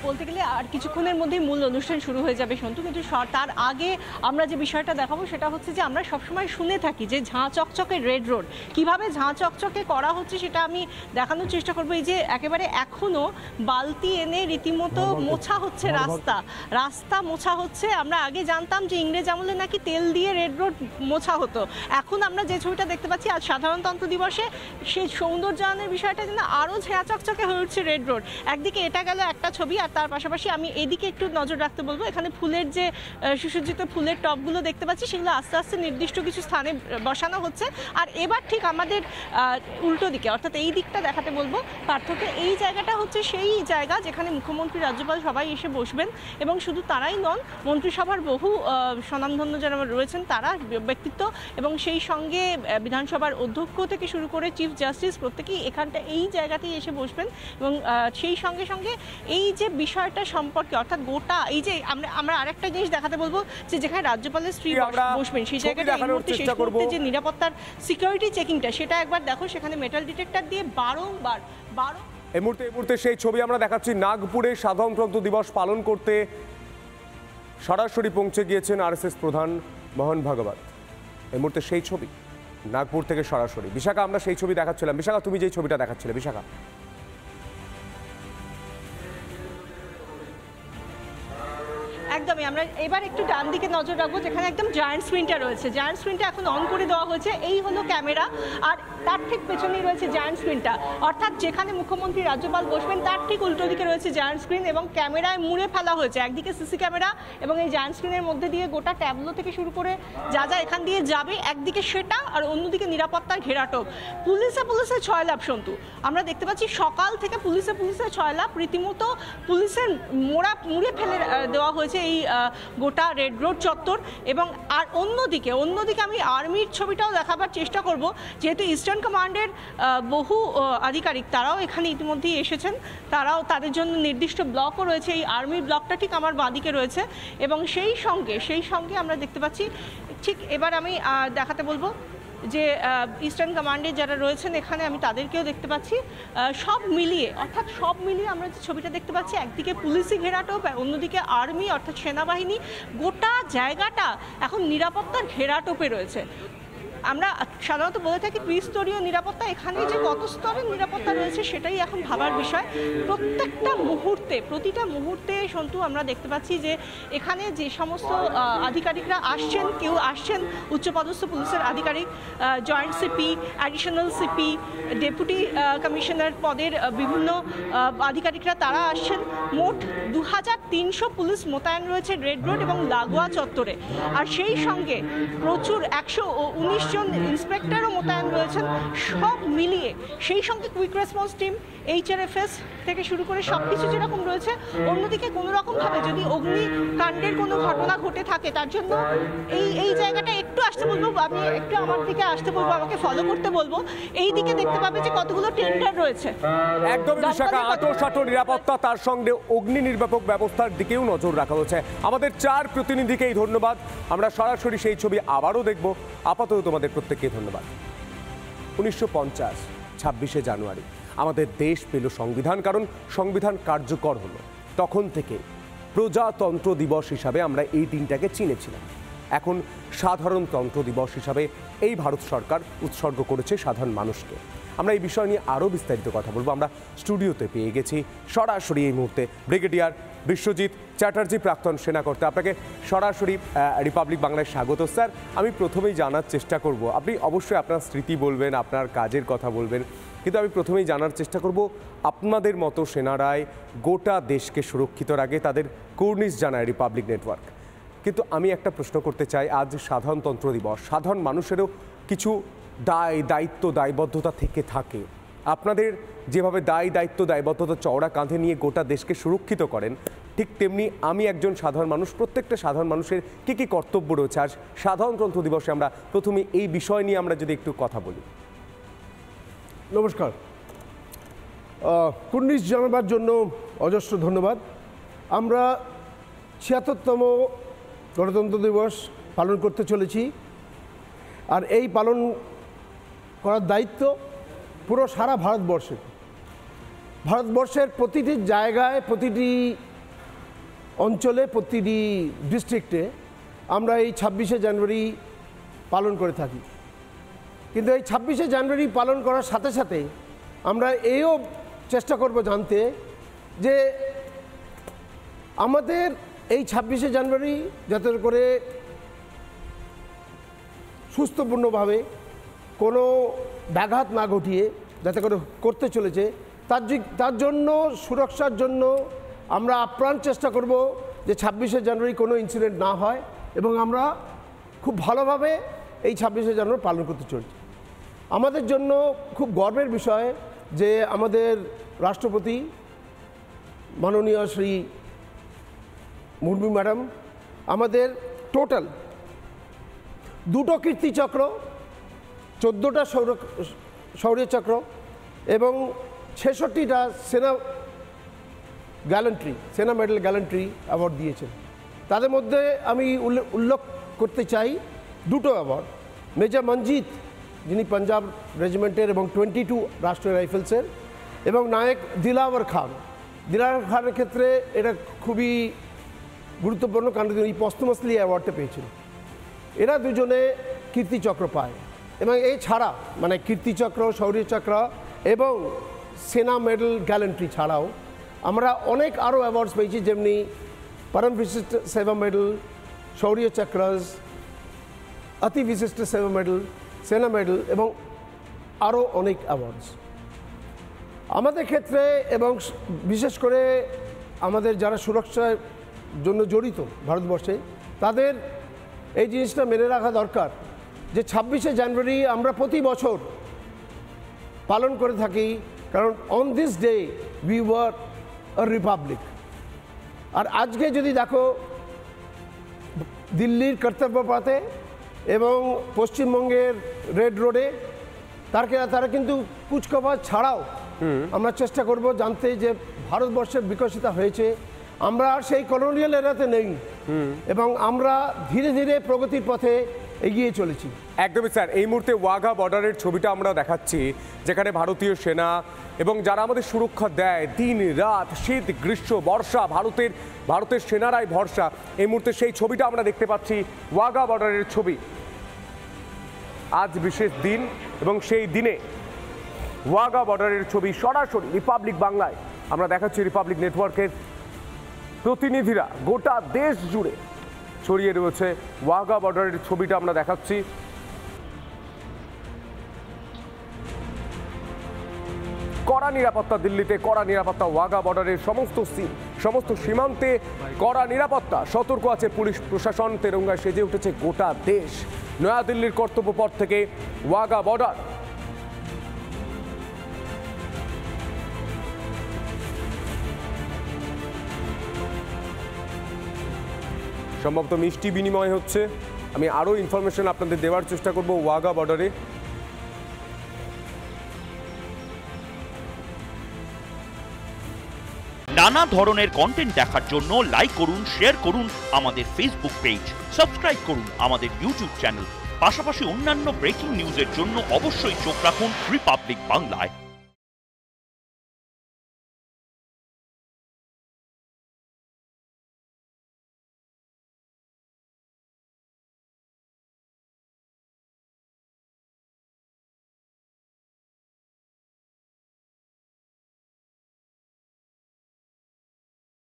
বলতে গেলে আর কিছুক্ষণের মধ্যেই মূল অনুষ্ঠান শুরু হয়ে যাবে সন্তু, কিন্তু তার আগে আমরা যে বিষয়টা দেখাবো সেটা হচ্ছে যে আমরা সবসময় শুনে থাকি যে ঝাঁ চকচকে রেড রোড কিভাবে ঝাঁ চকচকে করা হচ্ছে, সেটা আমি দেখানোর চেষ্টা করবো। এই যে একেবারে এখনো বালতি এনে রীতিমতো মোছা হচ্ছে রাস্তা মোছা হচ্ছে। আমরা আগে জানতাম যে ইংরেজ আমলে নাকি তেল দিয়ে রেড রোড মোছা হতো, এখন আমরা যে ছবিটা দেখতে পাচ্ছি আজ সাধারণতন্ত্র দিবসে সেই সৌন্দর্যায়নের বিষয়টা যেন আরও ঝাঁ চকচকে হয়ে উঠছে রেড রোড। একদিকে এটা গেল একটা ছবি, আর তার পাশাপাশি আমি এদিকে একটু নজর রাখতে বলবো। এখানে ফুলের যে সুসজ্জিত ফুলের টবগুলো দেখতে পাচ্ছি সেগুলো আস্তে আস্তে নির্দিষ্ট কিছু স্থানে বসানো হচ্ছে। আর এবার ঠিক আমাদের উল্টো দিকে অর্থাৎ এই দিকটা দেখাতে বলবো। পার্থক্য এই জায়গাটা হচ্ছে সেই জায়গা যেখানে মুখ্যমন্ত্রী রাজ্যপাল সবাই এসে বসবেন, এবং শুধু তারাই নন, মন্ত্রিসভার বহু স্বনামধন্য যারা রয়েছেন তারা ব্যক্তিত্ব, এবং সেই সঙ্গে বিধানসভার অধ্যক্ষ থেকে শুরু করে চিফ জাস্টিস প্রত্যেকেই এখানটা এই জায়গাতেই এসে বসবেন। এবং সেই সঙ্গে সঙ্গে এই যে বিষয়টা সম্পর্কে অর্থাৎ গোটা এই যে আমরা আরেকটা জিনিস দেখাতে বলবো যে যেখানে রাজ্যপালের স্ত্রী বসবেন সেই জায়গাটা এই মুহূর্তে শেষ মুহূর্তে যে নিরাপত্তার সিকিউরিটি চেকিংটা সেটা একবার দেখো। সেখানে মেটাল ডিটেক্টর দিয়ে বারংবার এই মুহূর্তে সেই ছবি আমরা দেখাচ্ছি। নাগপুরে সাধারণতন্ত্র দিবস পালন করতে সরাসরি পৌঁছে গিয়েছেন আরএসএস প্রধান মোহন ভাগবত। এই মুহূর্তে সেই ছবি নাগপুর থেকে সরাসরি। বিশাখা, আমরা সেই ছবি দেখাচ্ছিলাম। বিশাখা, তুমি যেই ছবিটা দেখাচ্ছিলে, বিশাখা। একদমই আমরা এবার একটু ডান দিকে নজর রাখবো, যেখানে একদম জায়ান্ট স্ক্রিনটা রয়েছে। জায়ান্ট স্ক্রিনটা এখন অন করে দেওয়া হয়েছে। এই হলো ক্যামেরা, আর তার ঠিক পেছনেই রয়েছে জায়ান্ট স্ক্রিনটা, অর্থাৎ যেখানে মুখ্যমন্ত্রী রাজ্যপাল বসবেন তার ঠিক উল্টো দিকে রয়েছে জায়ান্ট স্ক্রিন, এবং ক্যামেরায় মুড়ে ফেলা হয়েছে একদিকে সিসি ক্যামেরা এবং এই জায়ান্ট স্ক্রিনের মধ্যে দিয়ে গোটা ট্যাবলো থেকে শুরু করে যা যা এখান দিয়ে যাবে একদিকে সেটা, আর অন্যদিকে নিরাপত্তার ঘেরাটোপ। পুলিশে ছয়লাভ সন্তু আমরা দেখতে পাচ্ছি সকাল থেকে পুলিশে ছয়লাভ, রীতিমতো পুলিশের মুড়ে ফেলে দেওয়া হয়েছে এই গোটা রেড রোড চত্বর। এবং আর অন্যদিকে আমি আর্মির ছবিটাও দেখাবার চেষ্টা করব, যেহেতু ইস্টার্ন কমান্ডের বহু আধিকারিক তারাও এখানে ইতিমধ্যেই এসেছেন, তারাও তাদের জন্য নির্দিষ্ট ব্লকও রয়েছে। এই আর্মি ব্লকটা ঠিক আমার বাঁদিকে রয়েছে, এবং সেই সঙ্গে আমরা দেখতে পাচ্ছি ঠিক এবার আমি দেখাতে বলবো যে ইস্টার্ন কমান্ডে যারা রয়েছেন এখানে আমি তাদেরকেও দেখতে পাচ্ছি। সব মিলিয়ে আমরা যে ছবিটা দেখতে পাচ্ছি, একদিকে পুলিশি ঘেরাটোপ, অন্যদিকে আর্মি অর্থাৎ সেনাবাহিনী, গোটা জায়গাটা এখন নিরাপত্তার ঘেরাটোপে রয়েছে। আমরা সাধারণত বলে থাকি ত্রিস্তরীয় নিরাপত্তা, এখানে যে কত স্তরের নিরাপত্তা রয়েছে সেটাই এখন ভাবার বিষয়। প্রতিটা মুহূর্তে সন্তু আমরা দেখতে পাচ্ছি যে এখানে যে সমস্ত আধিকারিকরা আসছেন, কেউ আসছেন উচ্চপদস্থ পুলিশের আধিকারিক, joint CP, additional CP, deputy commissioner পদের বিভিন্ন আধিকারিকরা তারা আসছেন। মোট 2300 পুলিশ মোতায়েন রয়েছে রেড রোড এবং লাগোয়া চত্বরে, আর সেই সঙ্গে প্রচুর 119 জন ইন্সপেক্টরও মোতায়েন রয়েছেন। সব মিলিয়ে সেই সঙ্গে কুইক রেসপন্স টিম, HRFS থেকে শুরু করে সব কিছু যেরকম রয়েছে। অন্যদিকে কোনো রকমভাবে যদি অগ্নিকাণ্ডের কোনো ঘটনা ঘটে থাকে তার জন্য এই জায়গাটা একটু আসতে বলবো, আমি একটু আমার দিকে আসতে বলবো, আমাকে ফলো করতে বলবো। এই দিকে দেখতে পাবে যে কতগুলো টেন্ডার রয়েছে, একদম আটো নিরাপত্তা, তার সঙ্গে অগ্নি নির্বাপক ব্যবস্থার দিকেও নজর রাখা হচ্ছে। আমাদের 4 প্রতিনিধিকেই ধন্যবাদ। আমরা সরাসরি সেই ছবি আবারও দেখব। আপাতত তোমাদের প্রত্যেককে ধন্যবাদ। 1950 26শে জানুয়ারি আমাদের দেশ পেল সংবিধান, কারণ সংবিধান কার্যকর হলো। তখন থেকে প্রজাতন্ত্র দিবস হিসাবে আমরা এই দিনটাকে চিনেছিলাম। এখন সাধারণতন্ত্র দিবস হিসাবে এই ভারত সরকার উৎসর্গ করেছে সাধারণ মানুষকে। আমরা এই বিষয় নিয়ে আরও বিস্তারিত কথা বলবো। আমরা স্টুডিওতে পেয়ে গেছি সরাসরি এই মুহূর্তে ব্রিগেডিয়ার বিশ্বজিৎ চ্যাটার্জি, প্রাক্তন সেনাকর্তা। আপনাকে সরাসরি রিপাবলিক বাংলায় স্বাগত স্যার। আমি প্রথমেই জানার চেষ্টা করব, আপনি অবশ্যই আপনার স্মৃতি বলবেন, আপনার কাজের কথা বলবেন, কিন্তু আমি প্রথমেই জানার চেষ্টা করব আপনাদের মতো সেনারাই গোটা দেশকে সুরক্ষিত রাখে, তাদের কুর্নিশ জানায় রিপাবলিক নেটওয়ার্ক। কিন্তু আমি একটা প্রশ্ন করতে চাই, আজ সাধারণতন্ত্র দিবস, সাধারণ মানুষেরও কিছু দায়িত্ব দায়বদ্ধতা থেকে থাকে। আপনাদের যেভাবে দায়বদ্ধতা চওড়া কাঁধে নিয়ে গোটা দেশকে সুরক্ষিত করেন, ঠিক তেমনি আমি একজন সাধারণ মানুষ, প্রত্যেকটা সাধারণ মানুষের কী কর্তব্য রয়েছে আজ সাধারণতন্ত্র দিবসে, আমরা প্রথমে এই বিষয় নিয়ে আমরা যদি একটু কথা বলি। নমস্কার। কুর্নিশ জানাবার জন্য অজস্র ধন্যবাদ। আমরা ৭৬তম গণতন্ত্র দিবস পালন করতে চলেছি, আর এই পালন করার দায়িত্ব পুরো সারা ভারতবর্ষে। ভারতবর্ষের প্রতিটি জায়গায়, প্রতিটি অঞ্চলে, প্রতিটি ডিস্ট্রিক্টে আমরা এই 26শে জানুয়ারি পালন করে থাকি। কিন্তু এই 26শে জানুয়ারি পালন করার সাথে সাথে আমরা এও চেষ্টা করব জানতে যে আমাদের এই 26শে জানুয়ারি যাতে করে সুস্থপূর্ণভাবে কোনো ব্যাঘাত না ঘটিয়ে যাতে করে করতে চলেছে, তার জন্য সুরক্ষার জন্য আমরা আপ্রাণ চেষ্টা করব যে 26শে জানুয়ারি কোনো ইনসিডেন্ট না হয় এবং আমরা খুব ভালোভাবে এই 26শে জানুয়ারি পালন করতে চলছি। আমাদের জন্য খুব গর্বের বিষয় যে আমাদের রাষ্ট্রপতি মাননীয় শ্রী মুর্মু ম্যাডাম আমাদের টোটাল 2টো কীর্তিচক্র, 14টা শৌর্য চক্র এবং 66টা সেনা মেডেল গ্যালেন্ট্রি অ্যাওয়ার্ড দিয়েছেন। তাদের মধ্যে আমি উল্লেখ করতে চাই 2টো অ্যাওয়ার্ড। মেজর মঞ্জিত, যিনি পাঞ্জাব রেজিমেন্টের এবং 22 রাষ্ট্রীয় রাইফেলসের, এবং নায়ক দিলাওয়ার খানের ক্ষেত্রে এটা খুবই গুরুত্বপূর্ণ, কারণ তিনি পস্তুমাসলি অ্যাওয়ার্ডটা পেয়েছেন। এরা দুজনে কীর্তিচক্র পায় এবং এই ছাড়া মানে কীর্তিচক্র, শৌর্যচক্র এবং সেনা মেডেল গ্যালেন্ট্রি ছাড়াও আমরা অনেক আরও অ্যাওয়ার্ডস পেয়েছি, যেমনি परम विशिष्ट सेवा मेडल, शौर्य चक्रस, अति विशिष्ट सेवा मेडल, सेना मेडल এবং আরও অনেক অ্যাওয়ার্ডস। আমাদের ক্ষেত্রে এবং বিশেষ করে আমাদের যারা সুরক্ষার জন্য জড়িত ভারতবর্ষে, তাদের এই জিনিসটা মেনে রাখা দরকার যে 26শে জানুয়ারি আমরা প্রতি বছর পালন করে থাকি, কারণ on this day we were a republic. আর আজকে যদি দেখো দিল্লির কর্তব্য পথে এবং পশ্চিমবঙ্গের রেড রোডে তারা কিন্তু কুচকাওয়াজ ছাড়াও আমরা চেষ্টা করব জানতে যে ভারতবর্ষের বিকশিত হয়েছে, আমরা আর সেই কলোনিয়াল এরাতে নেই এবং আমরা ধীরে ধীরে প্রগতির পথে এগিয়ে চলেছি। একদমই স্যার, এই মুহূর্তে ওয়াঘা বর্ডারের ছবিটা আমরা দেখাচ্ছি, যেখানে ভারতীয় সেনা এবং যারা আমাদের সুরক্ষা দেয় দিন রাত, শীত গ্রীষ্ম বর্ষা, ভারতের সেনারাই ভরসা। এই মুহূর্তে সেই ছবিটা আমরা দেখতে পাচ্ছি, ওয়াঘা বর্ডারের ছবি। আজ বিশেষ দিন এবং সেই দিনে ওয়াঘা বর্ডারের ছবি সরাসরি রিপাবলিক বাংলায় আমরা দেখাচ্ছি। রিপাবলিক নেটওয়ার্কের প্রতিনিধিরা গোটা দেশ জুড়ে ছড়িয়ে রয়েছে ওয়াঘা বর্ডারের ছবিটা আমরা দেখাচ্ছি। কড়া নিরাপত্তা দিল্লিতে, কড়া নিরাপত্তা ওয়াঘা বর্ডারের সমস্ত সীমান্তে কড়া নিরাপত্তা। সতর্ক আছে পুলিশ প্রশাসন, তেরঙ্গায় সেজে উঠেছে গোটা দেশ। নয়াদিল্লির কর্তব্য পথ থেকে ওয়াঘা বর্ডার। সম্ভবত মিষ্টি বিনিময় হচ্ছে, আমি আরও ইনফরমেশন আপনাদের দেওয়ার চেষ্টা করব ওয়াঘা বর্ডারে। নানা ধরনের কন্টেন্ট দেখার জন্য লাইক করুন, শেয়ার করুন আমাদের ফেসবুক পেজ, সাবস্ক্রাইব করুন আমাদের ইউটিউব চ্যানেল। পাশাপাশি অন্যান্য ব্রেকিং নিউজের জন্য অবশ্যই চোখ রাখুন রিপাবলিক বাংলায়।